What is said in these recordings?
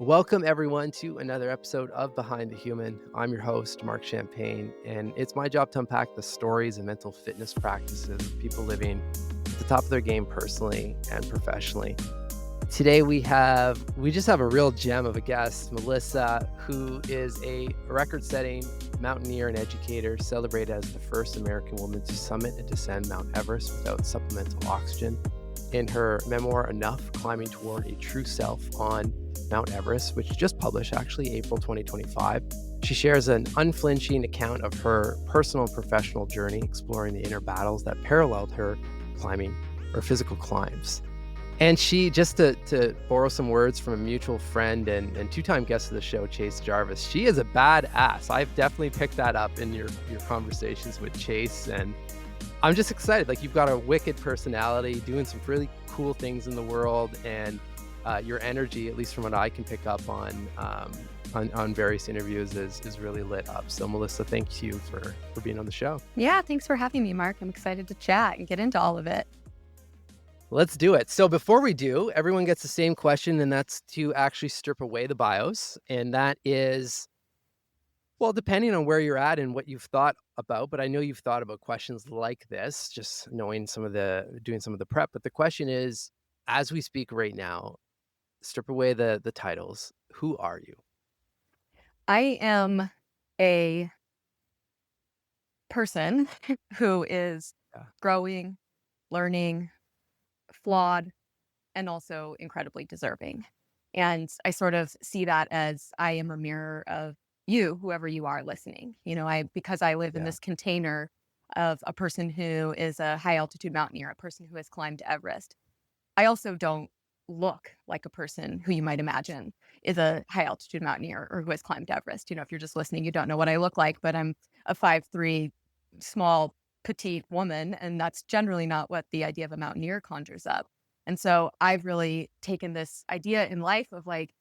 Welcome, everyone, to another episode of Behind the Human. I'm your host, Mark Champagne, and it's my job to unpack the stories and mental fitness practices of people living at the top of their game personally and professionally. Today, we just have a real gem of a guest, Melissa, who is a record-setting mountaineer and educator, celebrated as the first American woman to summit and descend Mount Everest without supplemental oxygen. In her memoir, Enough, Climbing Toward a True Self on Mount Everest, which just published actually April 2025, she shares an unflinching account of her personal and professional journey, exploring the inner battles that paralleled her climbing or physical climbs. And she, just to borrow some words from a mutual friend and two-time guest of the show, Chase Jarvis, she is a badass. I've definitely picked that up in your conversations with Chase, and I'm just excited. Like, you've got a wicked personality, doing some really cool things in the world, and your energy, at least from what I can pick up on various interviews, is really lit up. So, Melissa, thank you for being on the show. Yeah, thanks for having me, Mark. I'm excited to chat and get into all of it. Let's do it. So before we do, everyone gets the same question, and that's to actually strip away the bios. And that is, well, depending on where you're at and what you've thought about, but I know you've thought about questions like this, just knowing doing some of the prep. But the question is, as we speak right now, strip away the titles. Who are you? I am a person who is Yeah. growing, learning, flawed, and also incredibly deserving. And I sort of see that as I am a mirror of you, whoever you are listening. Because I live in Yeah. this container of a person who is a high altitude mountaineer, a person who has climbed Everest. I also don't look like a person who you might imagine is a high altitude mountaineer or who has climbed Everest. If you're just listening, you don't know what I look like, but I'm a 5'3" small, petite woman. And that's generally not what the idea of a mountaineer conjures up. And so I've really taken this idea in life of like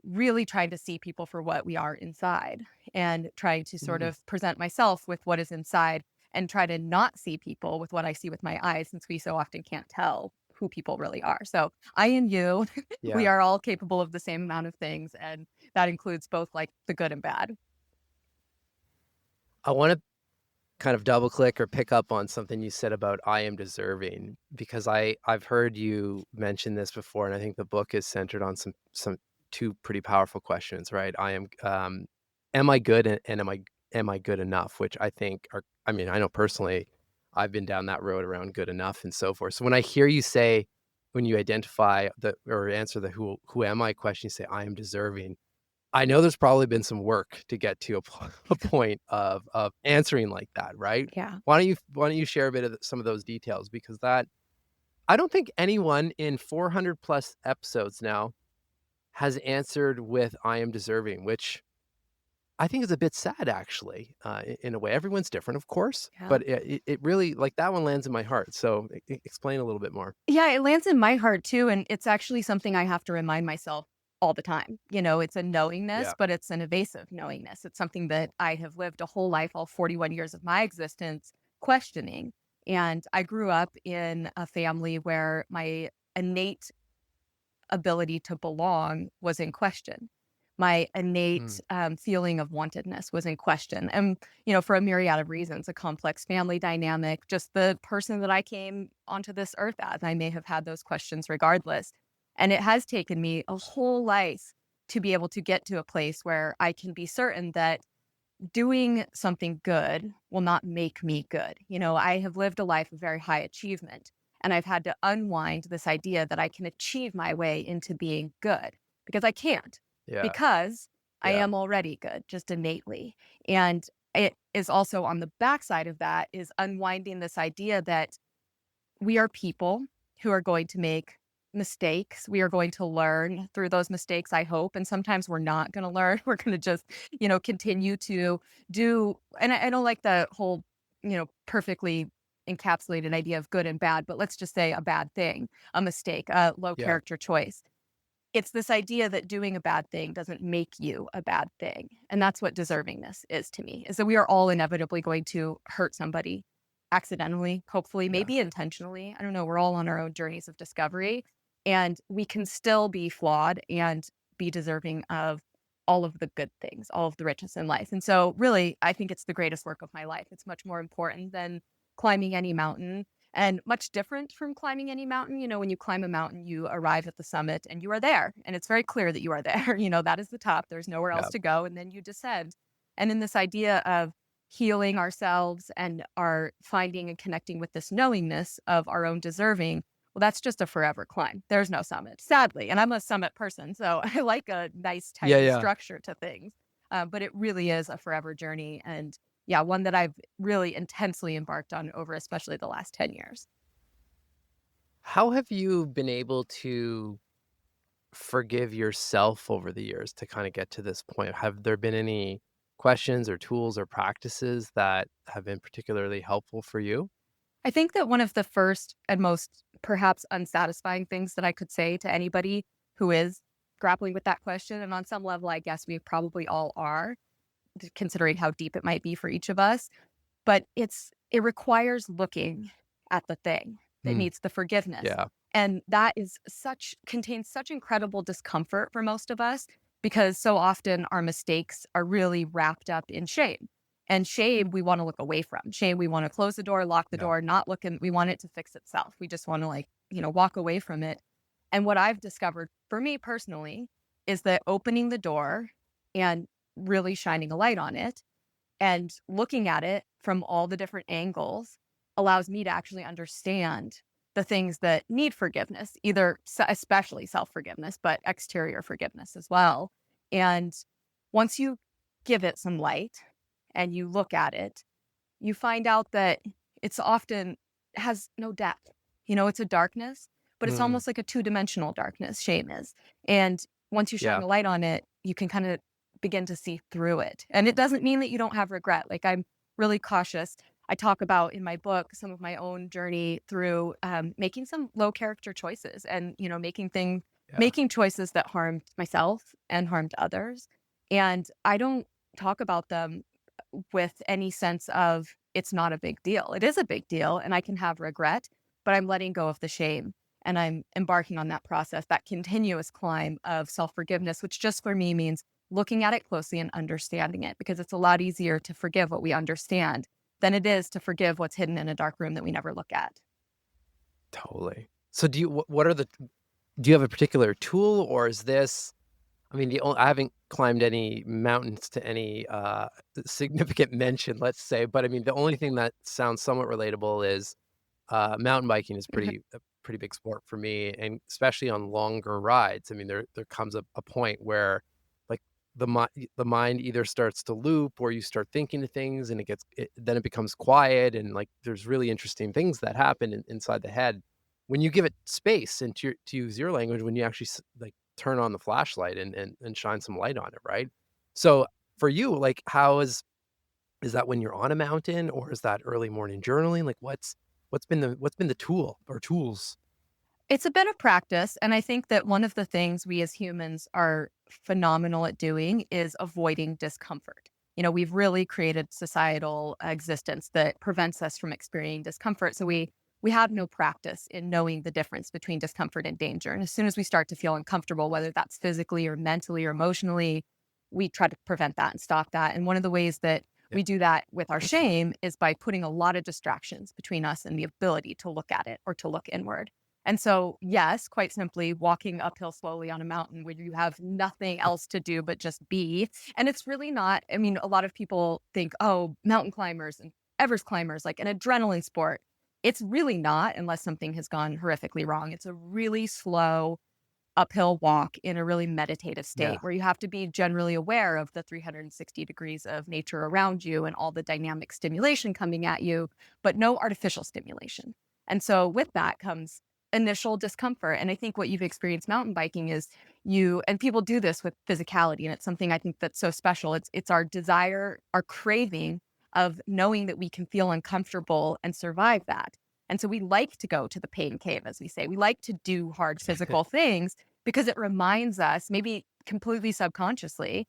really trying to see people for what we are inside and trying to sort Mhm. of present myself with what is inside and try to not see people with what I see with my eyes, since we so often can't tell who people really are. So I and you, we Yeah. are all capable of the same amount of things. And that includes both like the good and bad. I want to kind of double click or pick up on something you said about I am deserving, because I've heard you mention this before, and I think the book is centered on some two pretty powerful questions, right? Am I good, and am I good enough, which I think are, I mean, I know personally I've been down that road around good enough and so forth. So when I hear you say, when you identify the or answer the who am I question, you say I am deserving, I know there's probably been some work to get to a point of answering like that, right? Yeah. Why don't you share a bit of some of those details? Because that, I don't think anyone in 400 plus episodes now has answered with "I am deserving," which I think is a bit sad, actually, in a way. Everyone's different, of course, Yeah. but it really, like, that one lands in my heart. So explain a little bit more. Yeah, it lands in my heart too. And it's actually something I have to remind myself all the time. It's a knowingness, Yeah. but it's an evasive knowingness. It's something that I have lived a whole life, all 41 years of my existence, questioning. And I grew up in a family where my innate ability to belong was in question. My innate Mm. feeling of wantedness was in question. And, for a myriad of reasons, a complex family dynamic, just the person that I came onto this earth as, I may have had those questions regardless. And it has taken me a whole life to be able to get to a place where I can be certain that doing something good will not make me good. I have lived a life of very high achievement, and I've had to unwind this idea that I can achieve my way into being good, because I can't, Yeah. because I Yeah. am already good just innately. And it is also on the backside of that is unwinding this idea that we are people who are going to make mistakes. We are going to learn through those mistakes, I hope. And sometimes we're not going to learn. We're going to just, continue to do. And I don't like the whole, perfectly encapsulated idea of good and bad, but let's just say a bad thing, a mistake, a low Yeah. character choice. It's this idea that doing a bad thing doesn't make you a bad thing. And that's what deservingness is to me, is that we are all inevitably going to hurt somebody accidentally, hopefully, Yeah. maybe intentionally. I don't know. We're all on our own journeys of discovery, and we can still be flawed and be deserving of all of the good things, all of the riches in life. And so, really, I think it's the greatest work of my life. It's much more important than climbing any mountain and much different from climbing any mountain. When you climb a mountain, you arrive at the summit and you are there. And it's very clear that you are there. That is the top. There's nowhere else Yeah. to go. And then you descend. And in this idea of healing ourselves and our finding and connecting with this knowingness of our own deserving, well, that's just a forever climb. There's no summit, sadly. And I'm a summit person, so I like a nice, Yeah, tidy yeah. structure to things. But it really is a forever journey. And yeah, one that I've really intensely embarked on over especially the last 10 years. How have you been able to forgive yourself over the years to kind of get to this point? Have there been any questions or tools or practices that have been particularly helpful for you? I think that one of the first and most perhaps unsatisfying things that I could say to anybody who is grappling with that question, and on some level, I guess we probably all are, considering how deep it might be for each of us, but it requires looking at the thing that Mm, needs the forgiveness. yeah. And that is contains such incredible discomfort for most of us because so often our mistakes are really wrapped up in shame. And shame we want to look away from. Shame we want to close the door, lock the Yeah. door, not look in, we want it to fix itself. We just want to walk away from it. And what I've discovered for me personally is that opening the door and really shining a light on it and looking at it from all the different angles allows me to actually understand the things that need forgiveness, especially self forgiveness, but exterior forgiveness as well. And once you give it some light and you look at it, you find out that it's often has no depth. It's a darkness, but it's Mm, almost like a two-dimensional darkness, shame is. And once you shine yeah. a light on it, you can kind of begin to see through it. And it doesn't mean that you don't have regret. Like I'm really cautious. I talk about in my book some of my own journey through making some low character choices and Yeah. making choices that harmed myself and harmed others. And I don't talk about them with any sense of it's not a big deal. It is a big deal and I can have regret, but I'm letting go of the shame and I'm embarking on that process, that continuous climb of self forgiveness, which just for me means looking at it closely and understanding it because it's a lot easier to forgive what we understand than it is to forgive what's hidden in a dark room that we never look at. Totally. So what are the do you have a particular tool, or is this, I mean, I haven't climbed any mountains to any, significant mention, let's say, but I mean, the only thing that sounds somewhat relatable is, mountain biking is a pretty big sport for me, and especially on longer rides. I mean, there comes a point where, like, the mind either starts to loop or you start thinking of things and then it becomes quiet, and, like, there's really interesting things that happen inside the head when you give it space, and to use your language, when you actually like, turn on the flashlight and shine some light on it, right? So, for you, like, is that when you're on a mountain, or is that early morning journaling? Like, what's been the tool or tools? It's a bit of practice. And I think that one of the things we as humans are phenomenal at doing is avoiding discomfort. We've really created societal existence that prevents us from experiencing discomfort. So we have no practice in knowing the difference between discomfort and danger. And as soon as we start to feel uncomfortable, whether that's physically or mentally or emotionally, we try to prevent that and stop that. And one of the ways that Yeah. we do that with our shame is by putting a lot of distractions between us and the ability to look at it or to look inward. And so, yes, quite simply, walking uphill slowly on a mountain where you have nothing else to do but just be. And it's really not, I mean, a lot of people think, oh, mountain climbers and Everest climbers, like an adrenaline sport. It's really not, unless something has gone horrifically wrong. It's a really slow, uphill walk in a really meditative Yeah. state where you have to be generally aware of the 360 degrees of nature around you and all the dynamic stimulation coming at you, but no artificial stimulation. And so with that comes initial discomfort. And I think what you've experienced mountain biking is and people do this with physicality. And it's something I think that's so special. It's our desire, our craving of knowing that we can feel uncomfortable and survive that. And so we like to go to the pain cave, as we say. We like to do hard physical things because it reminds us, maybe completely subconsciously,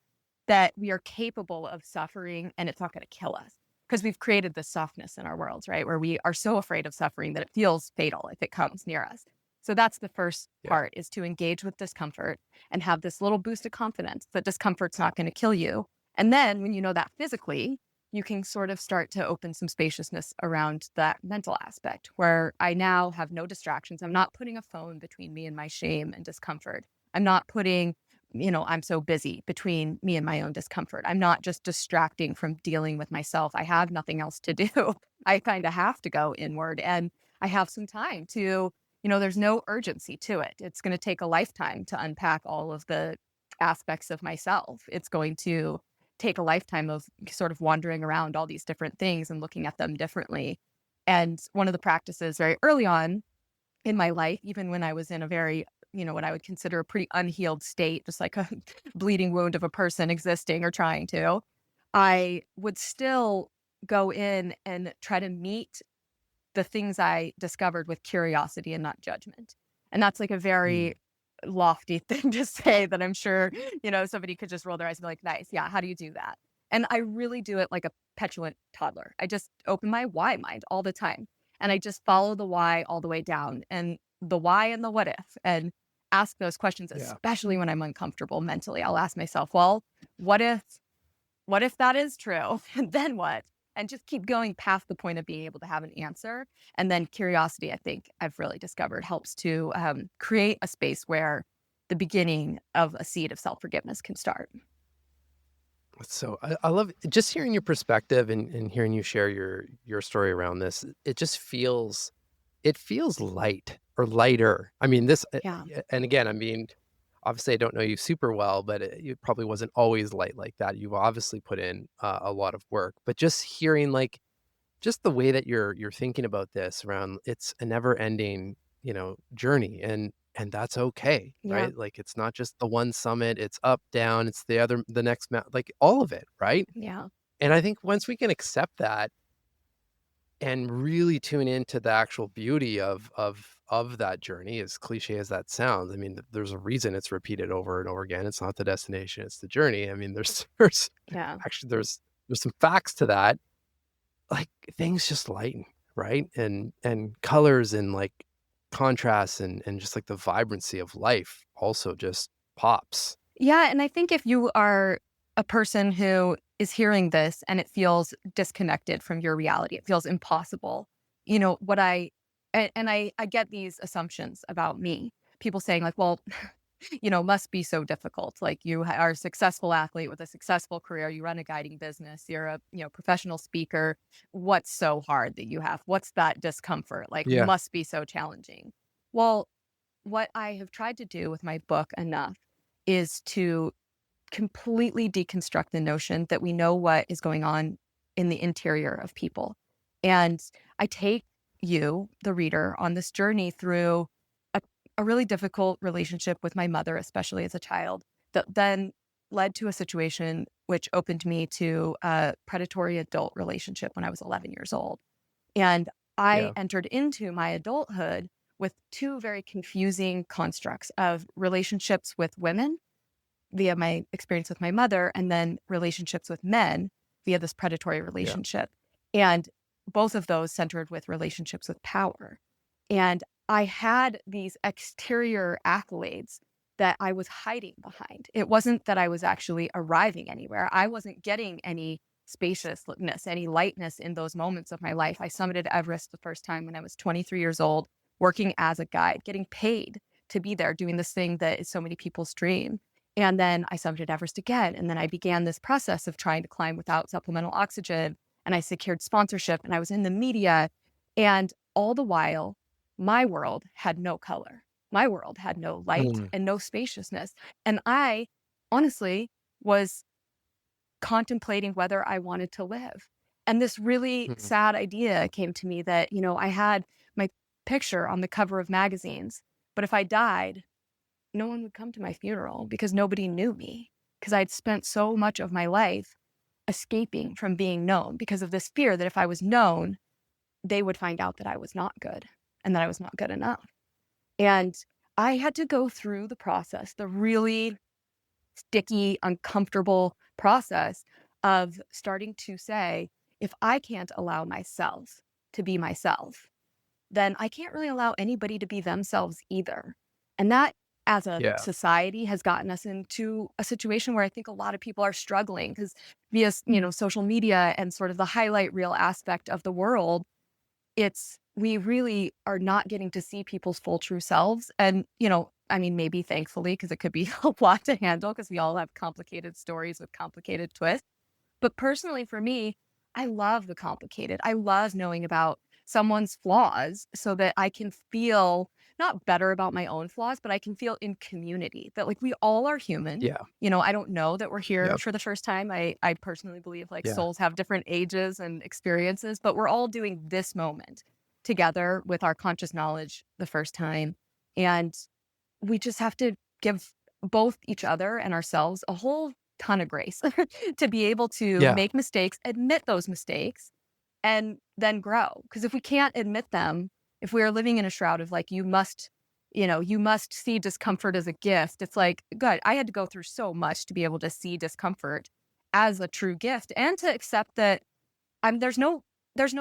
that we are capable of suffering and it's not going to kill us because we've created this softness in our worlds, right? Where we are so afraid of suffering that it feels fatal if it comes near us. So that's the first Yeah. part, is to engage with discomfort and have this little boost of confidence that discomfort's not going to kill you. And then when you know that physically, you can sort of start to open some spaciousness around that mental aspect where I now have no distractions. I'm not putting a phone between me and my shame and discomfort. I'm not putting, I'm so busy between me and my own discomfort. I'm not just distracting from dealing with myself. I have nothing else to do. I kind of have to go inward, and I have some time to, there's no urgency to it. It's going to take a lifetime to unpack all of the aspects of myself. It's going to take a lifetime of sort of wandering around all these different things and looking at them differently. And one of the practices very early on in my life, even when I was in a very, what I would consider a pretty unhealed state, just like a bleeding wound of a person existing or trying to, I would still go in and try to meet the things I discovered with curiosity and not judgment. And that's like a Mm. very lofty thing to say that I'm sure, somebody could just roll their eyes and be like, nice. Yeah. How do you do that? And I really do it like a petulant toddler. I just open my why mind all the time. And I just follow the why all the way down, and the why and the what if, and ask those questions, Yeah. especially when I'm uncomfortable mentally. I'll ask myself, well, what if what if that is true? And then what? And just keep going past the point of being able to have an answer. And then curiosity, I think I've really discovered, helps to create a space where the beginning of a seed of self forgiveness can start. So I love just hearing your perspective and hearing you share your story around this. It feels light or lighter. I mean, Yeah. and again, I mean, obviously, I don't know you super well, but it probably wasn't always light like that. You've obviously put in a lot of work, but just hearing like just the way that you're thinking about this around it's a never ending, journey and that's okay, Yeah. right? Like it's not just the one summit, it's up, down, it's the next like all of it, right? Yeah. And I think once we can accept that and really tune into the actual beauty of that journey, as cliche as that sounds, I mean, there's a reason it's repeated over and over again. It's not the destination, it's the journey. I mean, there's Yeah. actually there's some facts to that. Like, things just lighten, right? And colors and, like, contrasts and just, like, the vibrancy of life also just pops. Yeah, and I think if you are a person who is hearing this and it feels disconnected from your reality, it feels impossible. What I get these assumptions about me. People saying like, well, must be so difficult. Like are a successful athlete with a successful career, you run a guiding business, you're a, professional speaker. What's so hard that you have? What's that discomfort? Like Yeah. must be so challenging. Well, what I have tried to do with my book Enough is to completely deconstruct the notion that we know what is going on in the interior of people. And I take you, the reader, on this journey through a, a really difficult relationship with my mother, especially as a child, that then led to a situation which opened me to a predatory adult relationship when I was 11 years old. And I Yeah. entered into my adulthood with two very confusing constructs of relationships with women via my experience with my mother, and then relationships with men via this predatory Yeah. relationship. And both of those centered with relationships with power. And I had these exterior accolades that I was hiding behind. It wasn't that I was actually arriving anywhere. I wasn't getting any spaciousness, any lightness in those moments of my life. I summited Everest the first time when I was 23 years old, working as a guide, getting paid to be there, doing this thing that is so many people's dream. And then I summited Everest again. And then I began this process of trying to climb without supplemental oxygen. And I secured sponsorship and I was in the media. And all the while, my world had no color. My world had no light Mm. and no spaciousness. And I honestly was contemplating whether I wanted to live. And this really Mhm. sad idea came to me that, I had my picture on the cover of magazines, but if I died, no one would come to my funeral because nobody knew me. Because I'd spent so much of my life escaping from being known because of this fear that if I was known, they would find out that I was not good and that I was not good enough. And I had to go through the process, the really sticky, uncomfortable process of starting to say, if I can't allow myself to be myself, then I can't really allow anybody to be themselves either. And that, as a Yeah. society, has gotten us into a situation where I think a lot of people are struggling because via, social media and sort of the highlight reel aspect of the world, we really are not getting to see people's full true selves. And, I mean, maybe thankfully, because it could be a lot to handle because we all have complicated stories with complicated twists. But personally, for me, I love the complicated. I love knowing about someone's flaws so that I can feel not better about my own flaws, but I can feel in community that like we all are human. Yeah. I don't know that we're here Yep. for the first time. I personally believe like Yeah. souls have different ages and experiences, but we're all doing this moment together with our conscious knowledge the first time. And we just have to give both each other and ourselves a whole ton of grace to be able to Yeah. make mistakes, admit those mistakes, and then grow. Because if we can't admit them, if we are living in a shroud of like, you must see discomfort as a gift, it's like, God, I had to go through so much to be able to see discomfort as a true gift and to accept that I'm there's no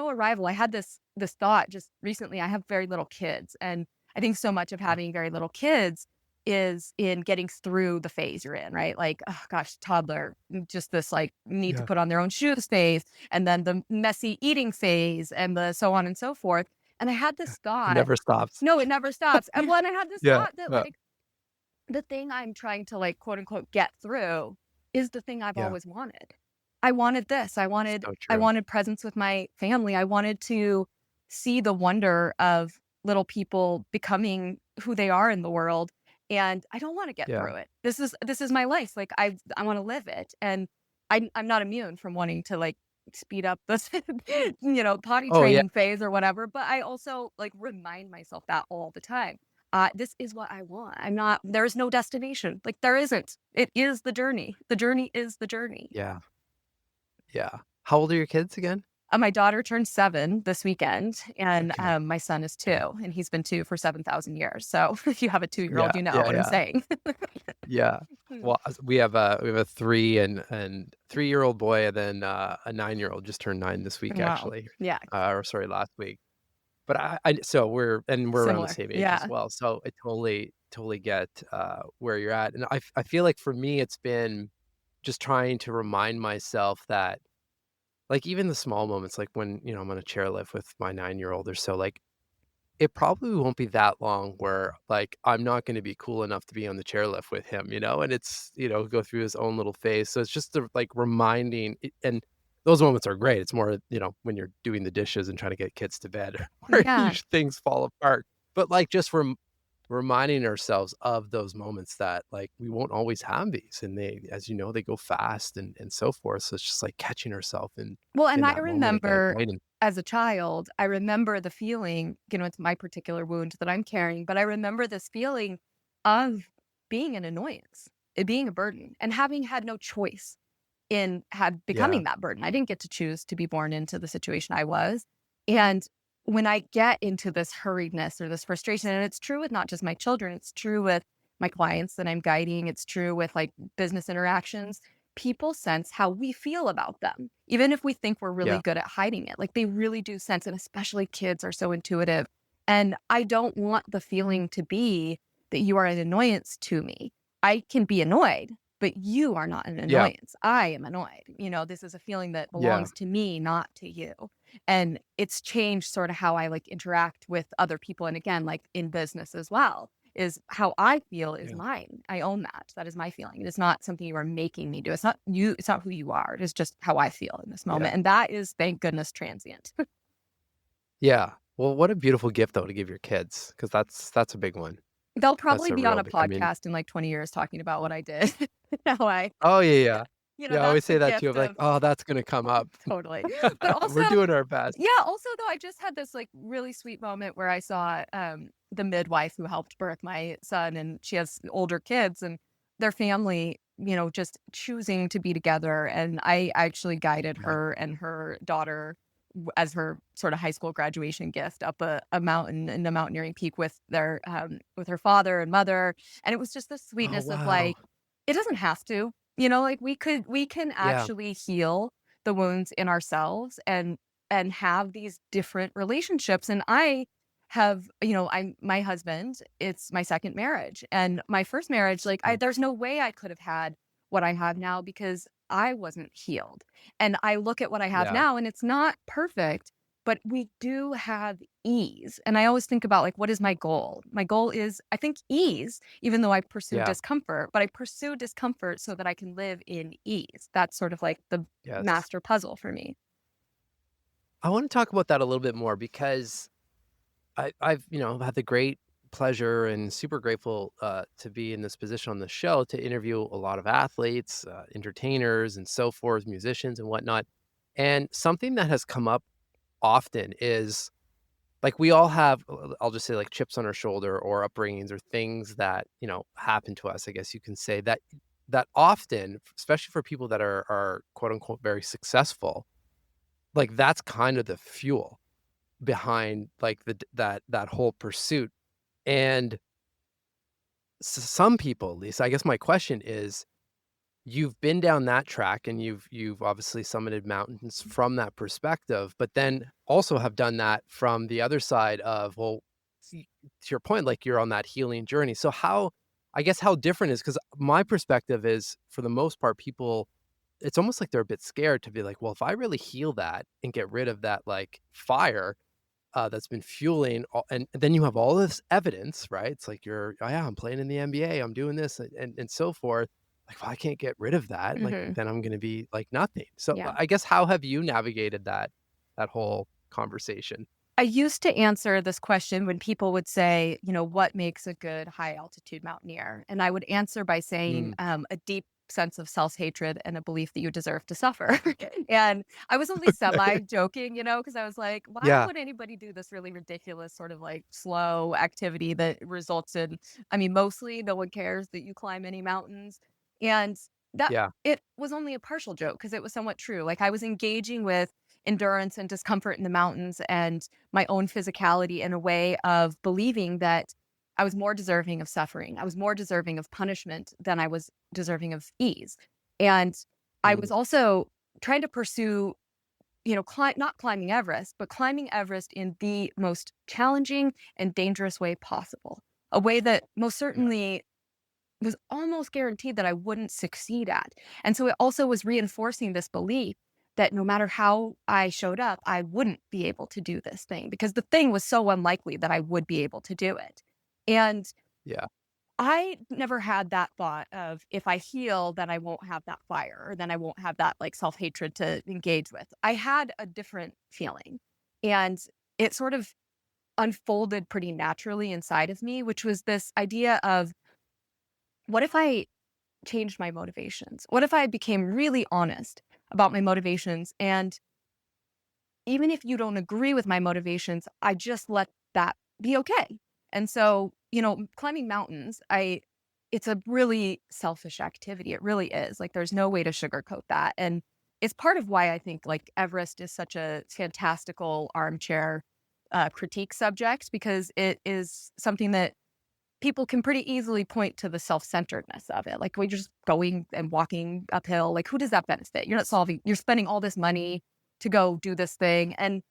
arrival. I had this thought just recently. I have very little kids, and I think so much of having very little kids is in getting through the phase you're in, right? Like, oh gosh, toddler, just this like need to Yeah. put on their own shoes phase, and then the messy eating phase, and the so on and so forth. And I had this It thought, never stops. no, it never stops. And when I had this Yeah. thought that like the thing I'm trying to like quote unquote get through is the thing I've Yeah. always wanted. I wanted this. So I true. wanted presence with my family. I wanted to see the wonder of little people becoming who they are in the world. And I don't want to get Yeah. through it. This is my life. Like I want to live it. And I'm not immune from wanting to like speed up this potty Oh, yeah. training phase or whatever. But I also like remind myself that all the time. This is what I want. There's no destination. Like there isn't. It is the journey. The journey is the journey. Yeah. Yeah. How old are your kids again? My daughter turned 7 this weekend, and Okay. my son is Okay. 2, and he's been 2 for 7,000 years. So if you have a 2-year-old, Yeah. you know Yeah. what I'm Yeah. saying. Yeah. Hmm. Well, we have a 3 and 3-year-old boy and then, a 9-year-old just turned 9 this week, Wow. actually, Yeah. or sorry, last week. But so we're around the Similar. same age as Yeah. well, so I totally get, where you're at, and I feel like for me, it's been just trying to remind myself that, like, even the small moments, like when, I'm on a chairlift with my 9-year-old or so, like, it probably won't be that long where, like, I'm not gonna be cool enough to be on the chairlift with him, and it's, go through his own little phase, so it's just the, like, reminding and those moments are great, it's more, when you're doing the dishes and trying to get kids to bed where Yeah. things fall apart, but, like, just reminding ourselves of those moments that, like, we won't always have these, and they as you know, they go fast and so forth, so it's just, like, catching ourselves Well, and in I that moment again, remember right? And as a child, I remember the feeling, it's my particular wound that I'm carrying, but I remember this feeling of being an annoyance, it being a burden, and having had no choice in had yeah, becoming that burden. I didn't get to choose to be born into the situation I was. And when I get into this hurriedness or this frustration, and it's true with not just my children, it's true with my clients that I'm guiding, it's true with like business interactions. People sense how we feel about them, even if we think we're really yeah, good at hiding it. Like they really do sense, and especially kids are so intuitive. And I don't want the feeling to be that you are an annoyance to me. I can be annoyed, but you are not an yeah, annoyance. I am annoyed. This is a feeling that yeah, belongs to me, not to you. And it's changed sort of how I like interact with other people. And again, like in business as well, is how I feel is yeah, mine. I own that. That is my feeling. It is not something you are making me do. It's not you. It's not who you are. It is just how I feel in this yeah. moment. And that is, thank goodness, transient. Yeah. Well, what a beautiful gift though to give your kids, because that's a big one. They'll That's probably a be on real a big I mean podcast in like 20 years talking about what I did. how I, oh, yeah, yeah. Yeah, I that's always the say that too, gift of like, of "Oh, that's gonna come up." totally. But also, We're doing our best. yeah, also though, I just had this like really sweet moment where I saw the midwife who helped birth my son, and she has older kids, and their family, just choosing to be together. And I actually guided Yeah. her and her daughter as her sort of high school graduation gift up a mountain in a mountaineering peak with her father and mother. And it was just the Oh, sweetness of wow. like, it doesn't have to, like we can Yeah, actually heal the wounds in ourselves and have these different relationships. And have, I'm my husband, it's my second marriage. And my first marriage, like Mm. there's no way I could have had what I have now because I wasn't healed. And I look at what I have Yeah. now and it's not perfect, but we do have ease. And I always think about like, what is my goal? My goal is, I think, ease, even though I pursue Yeah. discomfort, but I pursue discomfort so that I can live in ease. That's sort of like the Yes. master puzzle for me. I want to talk about that a little bit more because I've had the great pleasure and super grateful to be in this position on the show to interview a lot of athletes, entertainers, and so forth, musicians and whatnot. And something that has come up often is like we all have, I'll just say like chips on our shoulder or upbringings or things that happen to us. I guess you can say that often, especially for people that are quote unquote very successful, like that's kind of the fuel behind, like, that whole pursuit, and some people, at least, I guess my question is, you've been down that track and you've obviously summited mountains from that perspective, but then also have done that from the other side of, well, see, to your point, like, you're on that healing journey. So how I guess how different is because my perspective is, for the most part, people it's almost like they're a bit scared to be like, "Well, if I really heal that and get rid of that, like, fire, that's been fueling all and then you have all this evidence, right? It's like you're, "Oh, yeah, I'm playing in the NBA, I'm doing this," and so forth. Like, "Well, I can't get rid of that, like, Hmm. then I'm gonna be like nothing." So, Yeah. I guess how have you navigated that whole conversation? I used to answer this question when people would say, what makes a good high altitude mountaineer? And I would answer by saying Mm. a deep sense of self hatred and a belief that you deserve to suffer. And I was only semi joking, because I was like, why Yeah, would anybody do this really ridiculous sort of like slow activity that results in, I mean, mostly no one cares that you climb any mountains. And that yeah, it was only a partial joke because it was somewhat true. Like I was engaging with endurance and discomfort in the mountains and my own physicality in a way of believing that I was more deserving of suffering. I was more deserving of punishment than I was deserving of ease. And I mm, was also trying to pursue, not climbing Everest, but climbing Everest in the most challenging and dangerous way possible. A way that most yeah, certainly was almost guaranteed that I wouldn't succeed at. And so it also was reinforcing this belief that no matter how I showed up, I wouldn't be able to do this thing because the thing was so unlikely that I would be able to do it. And yeah, I never had that thought of if I heal, then I won't have that fire or then I won't have that like self hatred to engage with. I had a different feeling and it sort of unfolded pretty naturally inside of me, which was this idea of what if I changed my motivations? What if I became really honest about my motivations? And even if you don't agree with my motivations, I just let that be okay. And so, climbing mountains, it's a really selfish activity. It really is. Like there's no way to sugarcoat that. And it's part of why I think like Everest is such a fantastical armchair critique subject because it is something that people can pretty easily point to the self-centeredness of it. Like, we're just going and walking uphill. Like, who does that benefit? You're spending all this money to go do this thing. And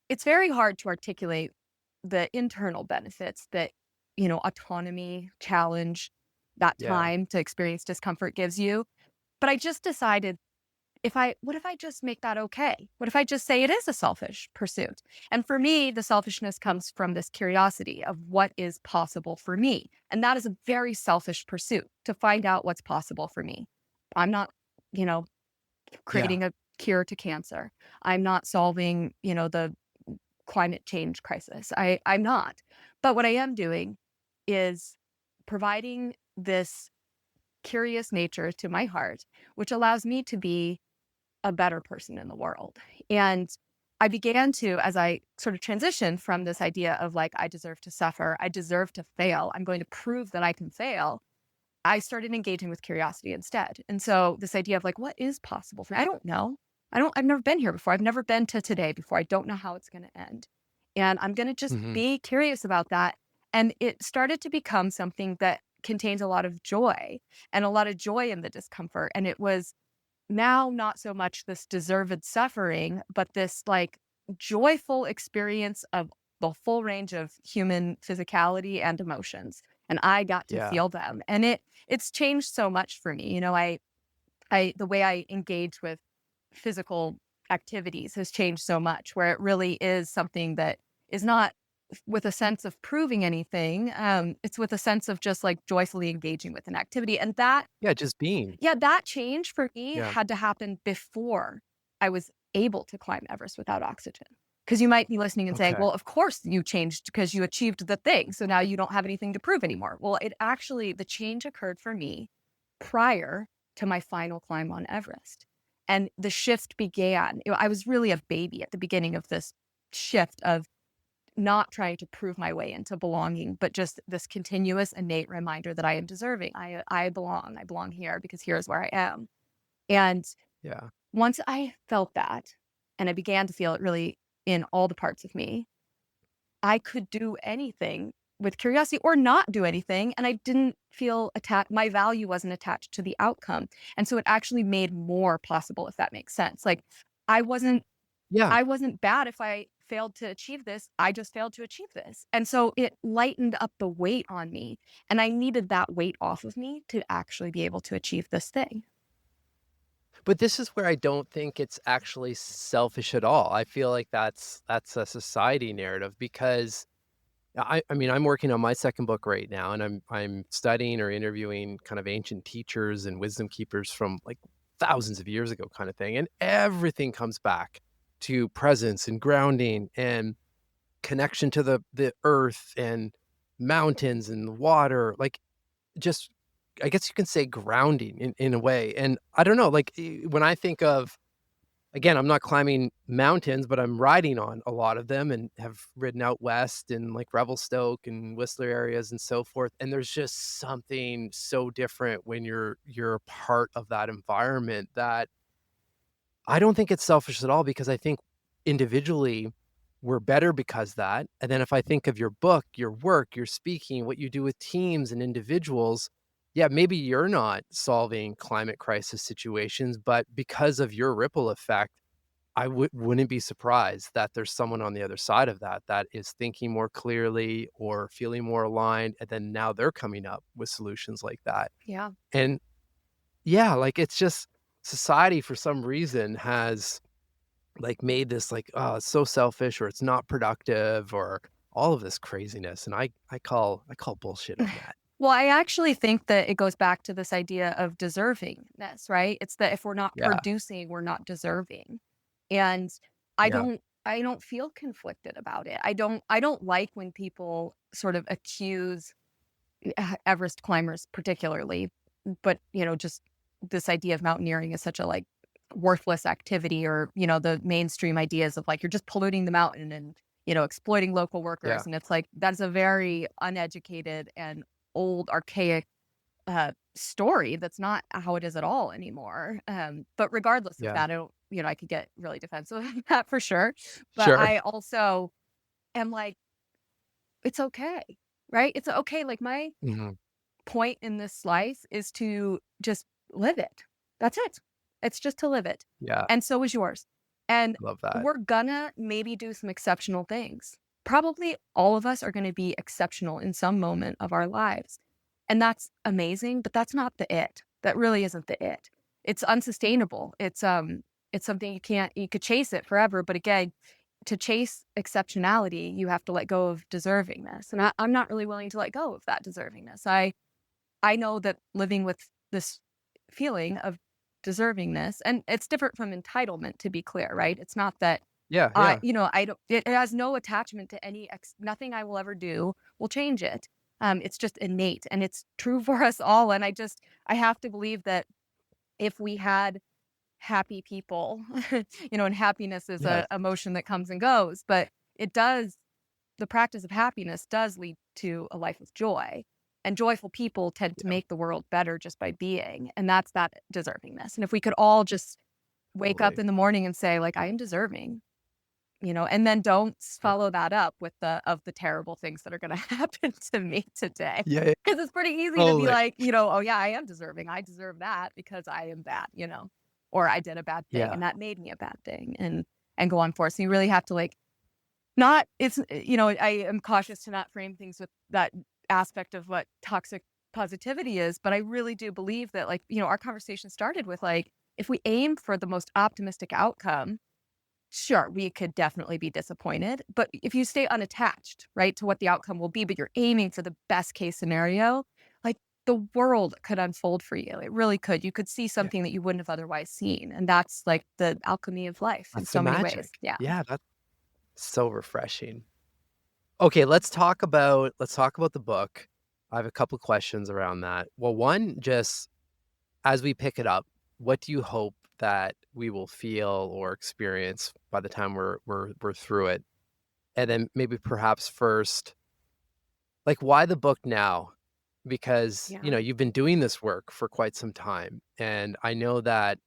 it's very hard to articulate the internal benefits that, autonomy, challenge, that yeah, time to experience discomfort gives you. But I just decided what if I just make that okay? What if I just say it is a selfish pursuit? And for me, the selfishness comes from this curiosity of what is possible for me. And that is a very selfish pursuit to find out what's possible for me. I'm not, you know, yeah, creating a cure to cancer. I'm not solving, the climate change crisis. I'm not. But what I am doing is providing this curious nature to my heart, which allows me to be a better person in the world. And I began to, as I sort of transitioned from this idea of like, I deserve to suffer, I deserve to fail, I'm going to prove that I can fail. I started engaging with curiosity instead. And so this idea of like, what is possible for me? I don't know. I've never been here before. I've never been to today before. I don't know how it's going to end. And I'm going to just mhm, be curious about that. And it started to become something that contains a lot of joy and a lot of joy in the discomfort. And it was now not so much this deserved suffering, but this like joyful experience of the full range of human physicality and emotions, and I got to Yeah. feel them. And it's changed so much for me. I the way I engage with physical activities has changed so much, where it really is something that is not with a sense of proving anything. It's with a sense of just like joyfully engaging with an activity. And that, Yeah, just being. yeah, that change for me Yeah. had to happen before I was able to climb Everest without oxygen. Because you might be listening and saying, Okay. well, of course you changed because you achieved the thing. So now you don't have anything to prove anymore. Well, it actually, the change occurred for me prior to my final climb on Everest. And the shift began. I was really a baby at the beginning of this shift of not trying to prove my way into belonging, but just this continuous innate reminder that I am deserving. I belong. I belong here because here's where I am. And Yeah. once I felt that, and I began to feel it really in all the parts of me, I could do anything with curiosity or not do anything. And I didn't feel attached. My value wasn't attached to the outcome. And so it actually made more possible, if that makes sense. Like I wasn't, Yeah. I wasn't bad if I failed to achieve this. I just failed to achieve this. And so it lightened up the weight on me. And I needed that weight off of me to actually be able to achieve this thing. But this is where I don't think it's actually selfish at all. I feel like that's a society narrative because I mean, I'm working on my second book right now, and I'm studying or interviewing kind of ancient teachers and wisdom keepers from, like, thousands of years ago kinda thing, and everything comes back to presence and grounding and connection to the earth and mountains and water, like, just I guess you can say grounding in a way, and I don't know, like, when I think of again, I'm not climbing mountains, but I'm riding on a lot of them and have ridden out west in, like, Revelstoke and Whistler areas and so forth, and there's just something so different when you're a part of that environment that I don't think it's selfish at all because I think individually we're better because that, and then if I think of your book, your work, your speaking, what you do with teams and individuals, yeah, maybe you're not solving climate crisis situations, but because of your ripple effect, I wouldn't be surprised that there's someone on the other side of that that is thinking more clearly or feeling more aligned, and then now they're coming up with solutions like that. Yeah. And yeah, like, it's just society for some reason has, like, made this like, "Oh, it's so selfish," or "It's not productive," or all of this craziness, and I call bullshit on that. Well, I actually think that it goes back to this idea of deservingness, right? It's that if we're not Yeah, producing, we're not deserving. And I yeah, don't I don't feel conflicted about it. I don't like when people sort of accuse Everest climbers particularly, but just this idea of mountaineering is such a like worthless activity, or the mainstream ideas of like you're just polluting the mountain and exploiting local yeah, workers. And it's like that's a very uneducated and old archaic story that's not how it is at all anymore. But regardless of yeah. that, I don't, I could get really defensive of that for sure. But Sure. I also am like, it's okay, right? It's okay. Like my Mhm. point in this life is to just live it. That's it. It's just to live it. Yeah, And so is yours. And love that. we're gonna maybe do some exceptional things. Probably all of us are going to be exceptional in some moment of our lives. And that's amazing, but that's not the it. That really isn't the it. It's unsustainable. It's something you could chase it forever, but again, to chase exceptionality, you have to let go of deservingness. And I'm not really willing to let go of that deservingness. I know that living with this feeling of deservingness, and it's different from entitlement, to be clear, right? It's not that Yeah, yeah, I don't, it has no attachment to nothing I will ever do will change it. It's just innate and it's true for us all. And I have to believe that if we had happy people, and happiness is yes, a emotion that comes and goes, but it does the practice of happiness does lead to a life of joy. And joyful people tend to yeah, make the world better just by being. And that's that deservingness. And if we could all just wake up totally. in the morning and say, like, I am deserving, and then don't Yeah. follow that up with the terrible things that are going to happen to me today. Yeah, yeah, Because it's pretty easy to be totally. like, oh, yeah, I am deserving. I deserve that because I am bad, or I did a bad thing Yeah, and that made me a bad thing and go on forth. So you really have to like Not it's I am cautious to not frame things with that aspect of what toxic positivity is, but I really do believe that, like, our conversation started with, like, if we aim for the most optimistic outcome, sure, we could definitely be disappointed, but if you stay unattached, right, to what the outcome will be, but you're aiming for the best case scenario, like, the world could unfold for you. It really could. You could see Yeah. something that you wouldn't have otherwise seen, and that's, like, the alchemy of life in That's the so many ways. magic. Yeah. Yeah, that's so refreshing. Okay, let's talk about the book. I have a couple questions around that. Well, one, just as we pick it up, what do you hope that we will feel or experience by the time we're through it? And then maybe perhaps first, like, why the book now? Because, Yeah. you've been doing this work for quite some time, and I know that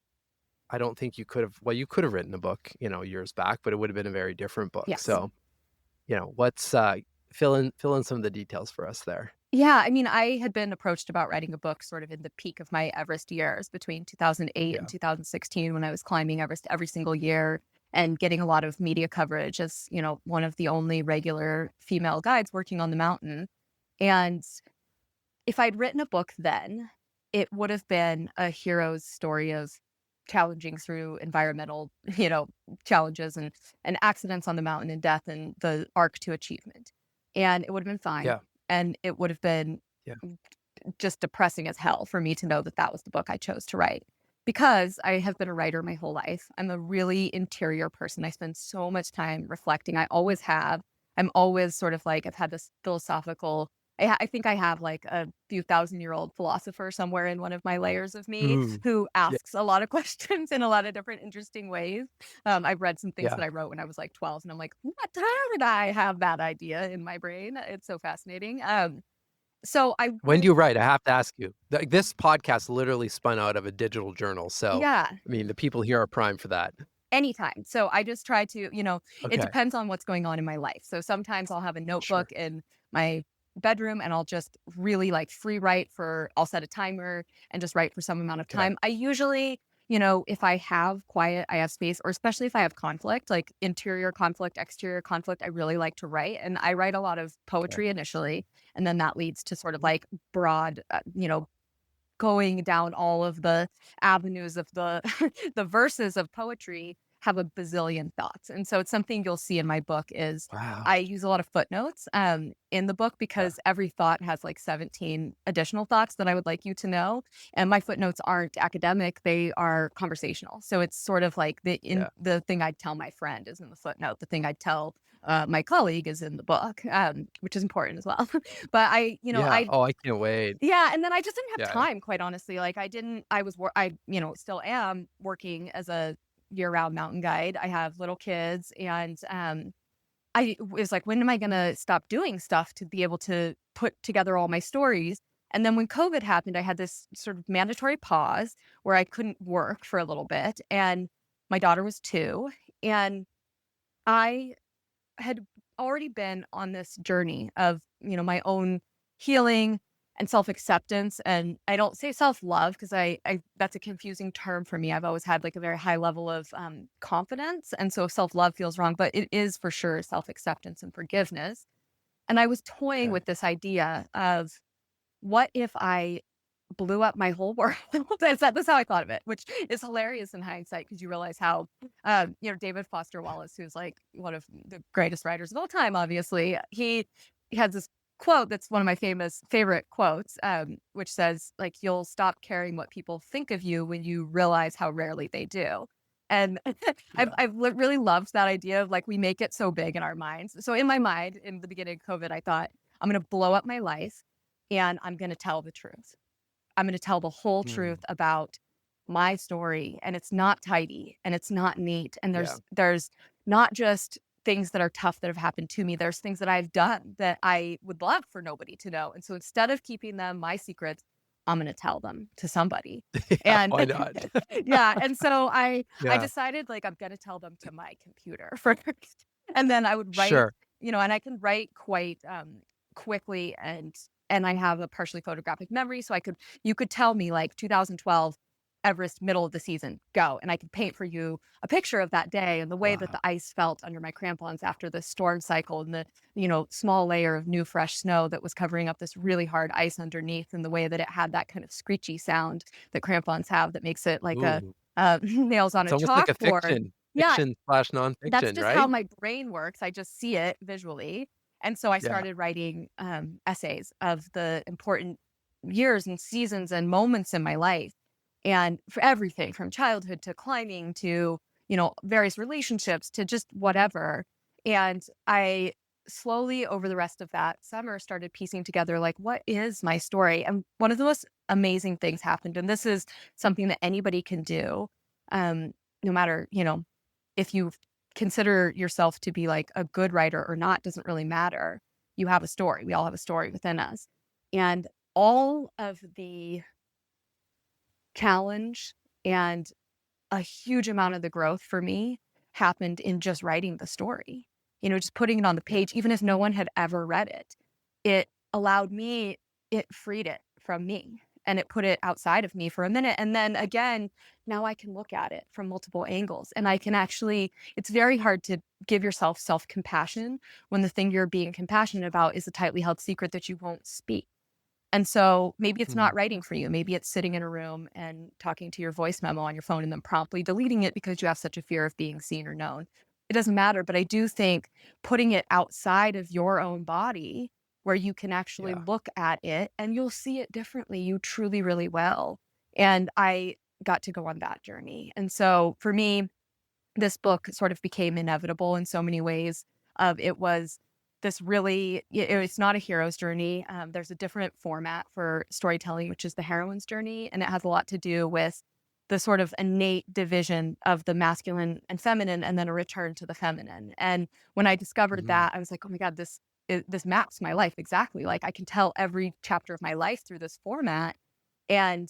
I don't think you could have written a book, years back, but it would have been a very different book. Yes. So, what's fill in some of the details for us there. Yeah, I mean, I had been approached about writing a book sort of in the peak of my Everest years between 2008 and Yeah. 2016 when I was climbing Everest every single year and getting a lot of media coverage as, one of the only regular female guides working on the mountain. And if I'd written a book then, it would have been a hero's story of challenging through environmental, challenges and accidents on the mountain and death and the arc to achievement. And it would have been fine. Yeah. And it would have been Yeah. just depressing as hell for me to know that that was the book I chose to write. Because I have been a writer my whole life. I'm a really interior person. I spend so much time reflecting. I always have. I'm always sort of like, I've had this philosophical, I think I have like a few thousand-year-old philosopher somewhere in one of my layers of me Mm. who Yeah. asks a lot of questions in a lot of different interesting ways. I've read some things Yeah. that I wrote when I was like 12, and I'm like, what? How did I have that idea in my brain? It's so fascinating. So I When really, do you write? I have to ask you. This podcast literally spun out of a digital journal, so, yeah. I mean, the people here are primed for that. Anytime. So I just try to, it Okay. depends on what's going on in my life. So sometimes I'll have a Sure. notebook in my bedroom and I'll just really like free write I'll set a timer and just write for some amount of Okay. time. I usually, if I have quiet, I have space, or especially if I have conflict, like interior conflict, exterior conflict, I really like to write. And I write a lot of Okay. poetry initially. And then that leads to sort of like broad, going down all of the avenues of the the verses of poetry have a bazillion thoughts. And so it's something you'll see in my book is Wow. I use a lot of footnotes in the book Yeah. because every thought has like 17 additional thoughts that I would like you to know. And my footnotes aren't academic, they are conversational. So it's sort of like Yeah. the thing I'd tell my friend is in the footnote. The thing I'd tell my colleague is in the book, which is important as well. But Yeah. Oh, I can't wait. yeah, and then I just didn't have Yeah. time, quite honestly. Like I didn't I was wor I, still am working as a year-round mountain guide. I have little kids and I was like, when am I gonna stop doing stuff to be able to put together all my stories? And then when COVID happened, I had this sort of mandatory pause where I couldn't work for a little bit and my daughter was 2 and I had already been on this journey of, my own healing and self-acceptance. And I don't say self-love because I that's a confusing term for me. I've always had like a very high level of confidence. And so self-love feels wrong, but it is for sure self-acceptance and forgiveness. And I was toying Okay. with this idea of what if I blew up my whole world? That's how I thought of it, which is hilarious in hindsight because you realize how, David Foster Wallace, who's like one of the greatest writers of all time, obviously, he has this quote that's one of my favorite quotes, which says like, "You'll stop caring what people think of you when you realize how rarely they do." And Yeah. really loved that idea of like we make it so big in our minds. So in my mind, in the beginning of COVID, I thought I'm going to blow up my life and I'm going to tell the truth. I'm gonna tell the whole Mm. truth about my story, and it's not tidy, and it's not neat, and Yeah. there's not just things that are tough that have happened to me, there's things that I've done that I would love for nobody to know, and so instead of keeping them my secrets, I'm gonna tell them to somebody, Yeah, and why not? yeah, and so I Yeah. decided, like, I'm gonna tell them to my computer first, and then I would write, Sure. and I can write quite, quickly, and I have a partially photographic memory, so you could tell me, like, 2012, Everest, middle of the season, go. And I can paint for you a picture of that day and the way that Wow. the ice felt under my crampons after the storm cycle and the, small layer of new fresh snow that was covering up this really hard ice underneath, and the way that it had that kind of screechy sound that crampons have that makes it like a Ooh, nails on it's a almost like a chalkboard. Yeah, fiction slash that's nonfiction, just how right? my brain works. I just see it visually. And so I Yeah. started writing essays of the important years and seasons and moments in my life. And for everything from childhood to climbing to, various relationships to just whatever. And I slowly over the rest of that summer started piecing together, like, what is my story? And one of the most amazing things happened. And this is something that anybody can do, no matter, if you consider yourself to be like a good writer or not, doesn't really matter. You have a story. We all have a story within us. And all of the challenge and a huge amount of the growth for me happened in just writing the story. Just putting it on the Yeah. page, even if no one had ever read it. It allowed me, it freed it from me and it put it outside of me for a minute. And then again, now I can look at it from multiple angles and I can actually, it's very hard to give yourself self compassion when the thing you're being compassionate about is a tightly held secret that you won't speak. And so maybe it's Mm. not writing for you. Maybe it's sitting in a room and talking to your voice memo on your phone and then promptly deleting it because you have such a fear of being seen or known. It doesn't matter, but I do think putting it outside of your own body where you can actually Yeah. look at it and you'll see it differently. You truly, really will. And I got to go on that journey. And so for me, this book sort of became inevitable in so many ways. It was this really, it's not a hero's journey. There's a different format for storytelling, which is the heroine's journey. And it has a lot to do with the sort of innate division of the masculine and feminine, and then a return to the feminine. And when I discovered Mhm. that, I was like, oh my God, this maps my life exactly. Like I can tell every chapter of my life through this format. And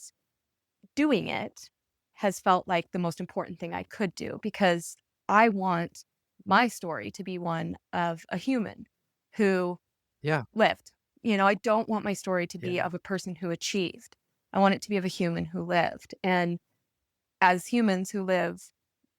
doing it has felt like the most important thing I could do because I want my story to be one of a human who Yeah. lived. I don't want my story to be Yeah. of a person who achieved. I want it to be of a human who lived. And as humans who live,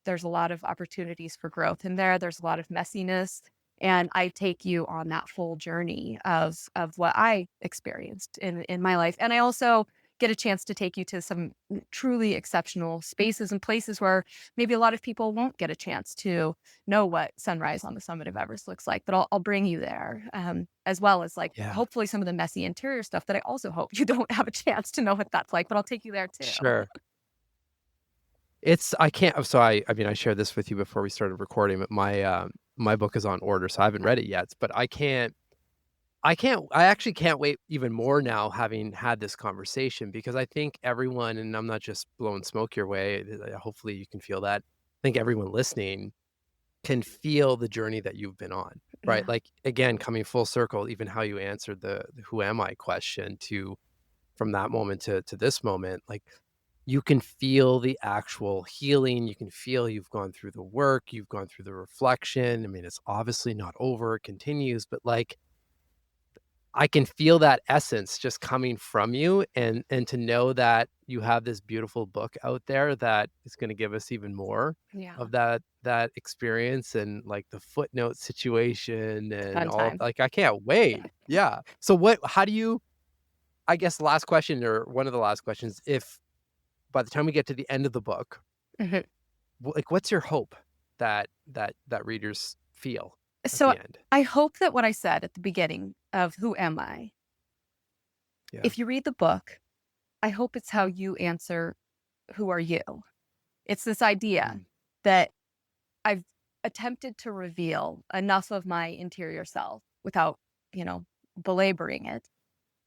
there's a lot of opportunities for growth in there. There's a lot of messiness. And I take you on that full journey of what I experienced in my life. And I also get a chance to take you to some truly exceptional spaces and places where maybe a lot of people won't get a chance to know what sunrise on the summit of Everest looks like. But I'll bring you there, as well as like Yeah. hopefully some of the messy interior stuff that I also hope you don't have a chance to know what that's like. But I'll take you there too. Sure. It's I can't so I mean, I shared this with you before we started recording, but my book is on order, so I haven't read it yet, but I actually can't wait even more now having had this conversation because I think everyone, and I'm not just blowing smoke your way, hopefully you can feel that. I think everyone listening can feel the journey that you've been on, right? Yeah. Like, again, coming full circle, even how you answered the "Who am I?" question to from that moment to this moment, like, you can feel the actual healing, you can feel you've gone through the work, you've gone through the reflection. I mean, it's obviously not over, it continues, but, like, I can feel that essence just coming from you, and to know that you have this beautiful book out there that is gonna give us even more Yeah. of that experience and, like, the footnote situation and Fun all of time. like, I can't wait. Yeah. So what how do you I guess last question or one of the last questions, if by the time we get to the end of the book, Mhm. like, what's your hope that readers feel at So the end? I hope that what I said at the beginning of Who Am I? Yeah. If you read the book, I hope it's how you answer who are you? It's this idea Mm. that I've attempted to reveal enough of my interior self without, you know, belaboring it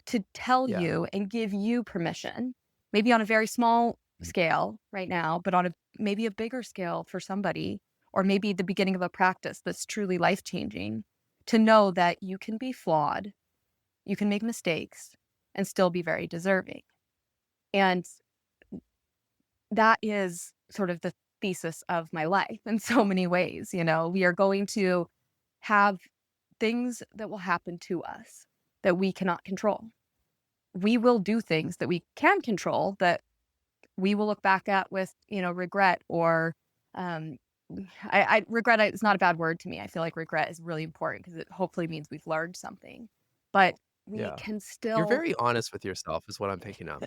to tell Yeah. you and give you permission, maybe on a very small Mm. scale right now, but on a maybe a bigger scale for somebody, or maybe the beginning of a practice that's truly life changing, to know that you can be flawed, you can make mistakes, and still be very deserving. And that is sort of the thesis of my life in so many ways. We are going to have things that will happen to us that we cannot control. We will do things that we can control that we will look back at with, regret or, um, I regret is not a bad word to me. I feel like regret is really important because it hopefully means we've learned something, but we Yeah. can You're still very honest with yourself is what I'm picking up.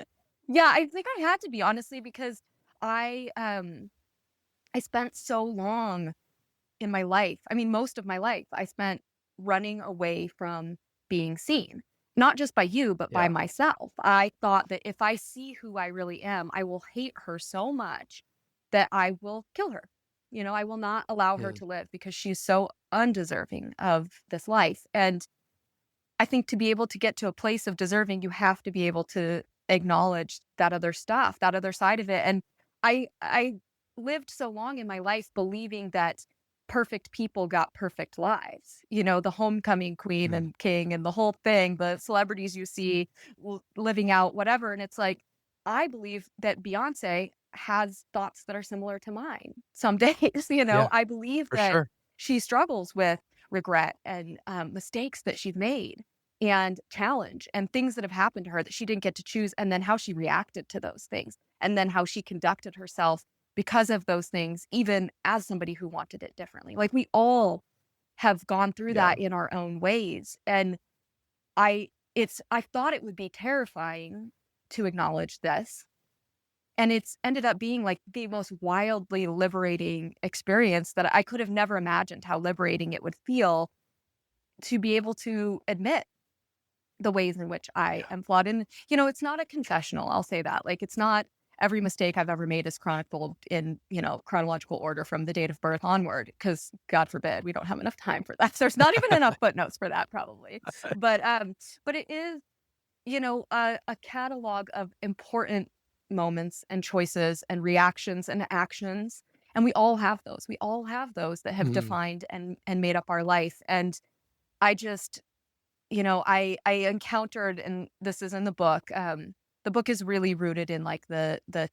Yeah, I think I had to be, honestly, because I, um, I spent so long in my life, I mean, most of my life, I spent running away from being seen, not just by you, but by Yeah. myself. I thought that if I see who I really am, I will hate her so much that I will kill her. I will not allow her Yeah. to live because she's so undeserving of this life. And I think to be able to get to a place of deserving, you have to be able to acknowledge that other stuff, that other side of it. And I lived so long in my life believing that perfect people got perfect lives. The homecoming queen Mm. and king and the whole thing, the celebrities you see living out whatever. And it's like, I believe that Beyonce has thoughts that are similar to mine some days. Yeah, I believe for that sure. she struggles with regret and mistakes that she's made and challenge and things that have happened to her that she didn't get to choose, and then how she reacted to those things, and then how she conducted herself because of those things, even as somebody who wanted it differently. Like, we all have gone through Yeah. that in our own ways. And I thought it would be terrifying to acknowledge this. And it's ended up being like the most wildly liberating experience that I could have never imagined how liberating it would feel to be able to admit the ways in which I Yeah. am flawed. And, it's not a confessional. I'll say that. Like, it's not every mistake I've ever made is chronicled in, chronological order from the date of birth onward, because God forbid, we don't have enough time for that. There's not even enough footnotes for that, probably. But it is, a catalog of important moments and choices and reactions and actions. And we all have those. We all have those that have Mhm. defined and made up our life. And I just I encountered, and this is in the book is really rooted in, like, the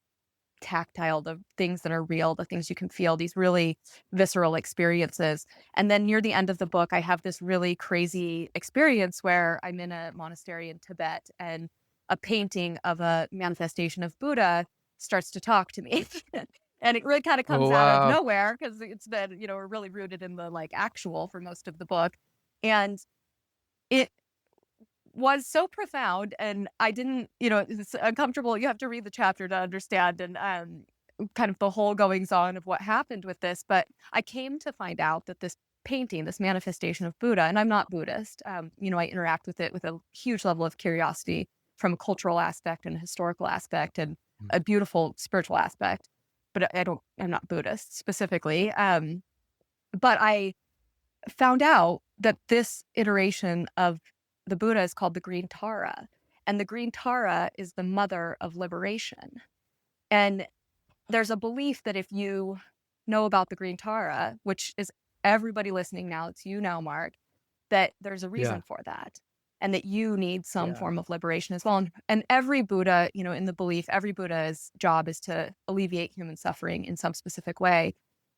tactile, the things that are real, the things you can feel, these really visceral experiences. And then near the end of the book, I have this really crazy experience where I'm in a monastery in Tibet, and a painting of a manifestation of Buddha starts to talk to me. And it really kind of Oh, comes out of wow. nowhere because it's been, we're really rooted in the, like, actual for most of the book. And it was so profound, and I didn't, it's uncomfortable. You have to read the chapter to understand, and kind of the whole goings on of what happened with this. But I came to find out that this painting, this manifestation of Buddha, and I'm not Buddhist. I interact with it with a huge level of curiosity from a cultural aspect and a historical aspect and Mm. a beautiful spiritual aspect. But I'm not Buddhist specifically. But I found out that this iteration of the Buddha is called the Green Tara, and the Green Tara is the mother of liberation. And there's a belief that if you know about the Green Tara, which is everybody listening now, it's you now, Mark, that there's a Yeah. reason for that. And that you need some Yeah. form of liberation as well. And every Buddha, in the belief, every Buddha's job is to alleviate human suffering in some specific way.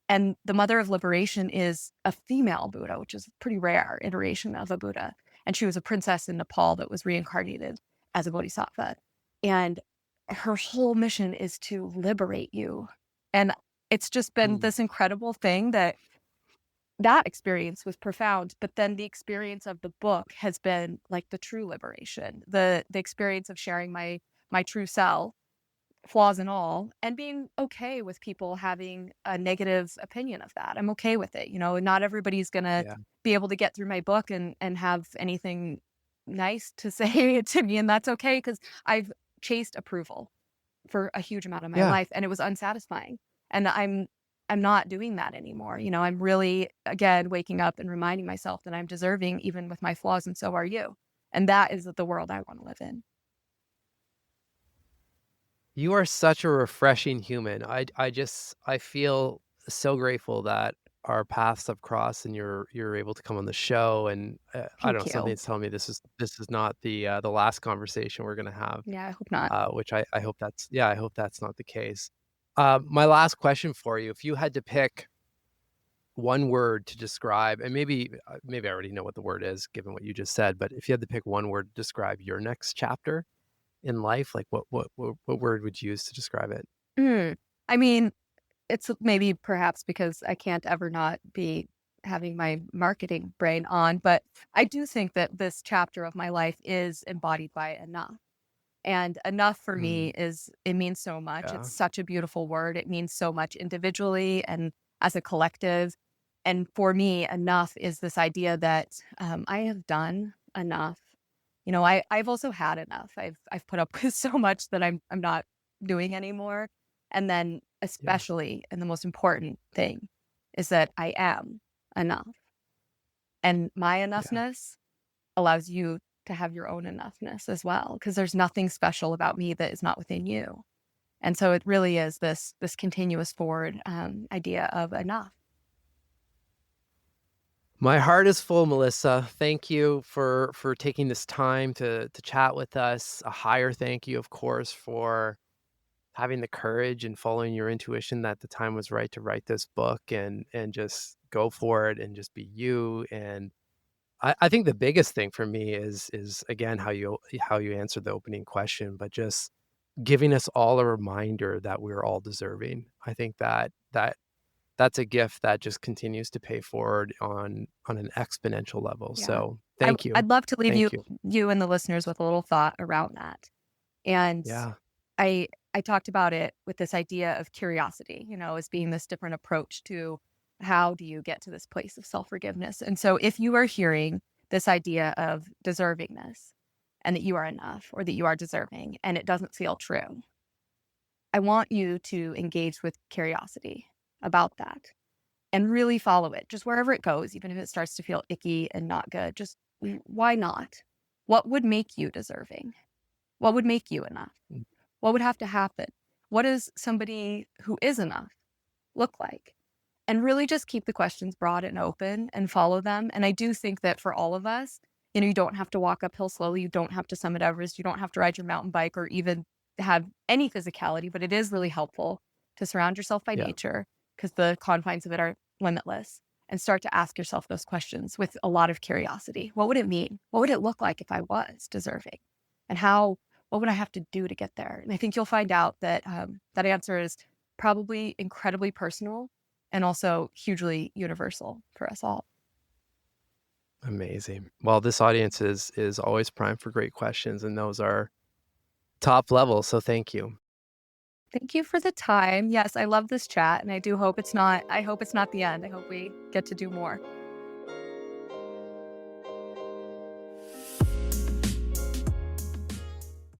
And the mother of liberation is a female Buddha, which is a pretty rare iteration of a Buddha. And she was a princess in Nepal that was reincarnated as a bodhisattva. And her whole mission is to liberate you. And it's just been Mm. this incredible thing that experience was profound. But then the experience of the book has been like the true liberation, the experience of sharing my true self, flaws and all, and being okay with people having a negative opinion of that. I'm okay with it. Not everybody's gonna Yeah. be able to get through my book and have anything nice to say to me, and that's okay because I've chased approval for a huge amount of my Yeah. life, and it was unsatisfying. And I'm not doing that anymore. I'm really, again, waking up and reminding myself that I'm deserving even with my flaws, and so are you. And that is the world I want to live in. You are such a refreshing human. I feel so grateful that our paths have crossed and you're able to come on the show, and, I don't Thank know, you. something's telling me this is not the last conversation we're gonna have, Yeah, I hope not. which I hope that's yeah, I hope that's not the case. My last question for you, if you had to pick one word to describe, and maybe I already know what the word is given what you just said, but if you had to pick one word to describe your next chapter, in life? Like what word would you use to describe it? Mm. I mean, it's maybe perhaps because I can't ever not be having my marketing brain on, but I do think that this chapter of my life is embodied by enough. And enough for me Mm, is it means so much. It's yeah, such a beautiful word. It means so much individually and as a collective. And for me, enough is this idea that I have done enough. I've also had enough. I've put up with so much that I'm not doing anymore. And then yeah, especially, and the most important thing is that I am enough. And my yeah. enoughness allows you to have your own enoughness as well, because there's nothing special about me that is not within you. And so it really is this continuous forward idea of enough. My heart is full, Melissa. Thank you for taking this time to chat with us. A higher thank you, of course, for having the courage and following your intuition that the time was right to write this book and just go for it and just be you. And I think the biggest thing for me is again how you answered the opening question, but just giving us all a reminder that we're all deserving. I think that's a gift that just continues to pay forward on an exponential level. Yeah. So thank you. I'd love to leave Thank you. you and the listeners with a little thought around that. And Yeah. I I talked about it with this idea of curiosity, as being this different approach to how do you get to this place of self-forgiveness. And so if you are hearing this idea of deservingness and that you are enough or that you are deserving and it doesn't feel true, I want you to engage with curiosity about that and really follow it just wherever it goes, even if it starts to feel icky and not good. Just why not? What would make you deserving? What would make you enough? Mm, What would have to happen? What does somebody who is enough look like? And really just keep the questions broad and open and follow them. And I do think that for all of us, you don't have to walk uphill slowly. You don't have to summit Everest. You don't have to ride your mountain bike or even have any physicality, but it is really helpful to surround yourself by yeah. nature because the confines of it are limitless and start to ask yourself those questions with a lot of curiosity. What would it mean? What would it look like if I was deserving? And what would I have to do to get there? And I think you'll find out that that answer is probably incredibly personal and also hugely universal for us all. Amazing. Well, this audience is always primed for great questions, and those are top level. So thank you. Thank you for the time. Yes, I love this chat and I hope it's not the end. I hope we get to do more.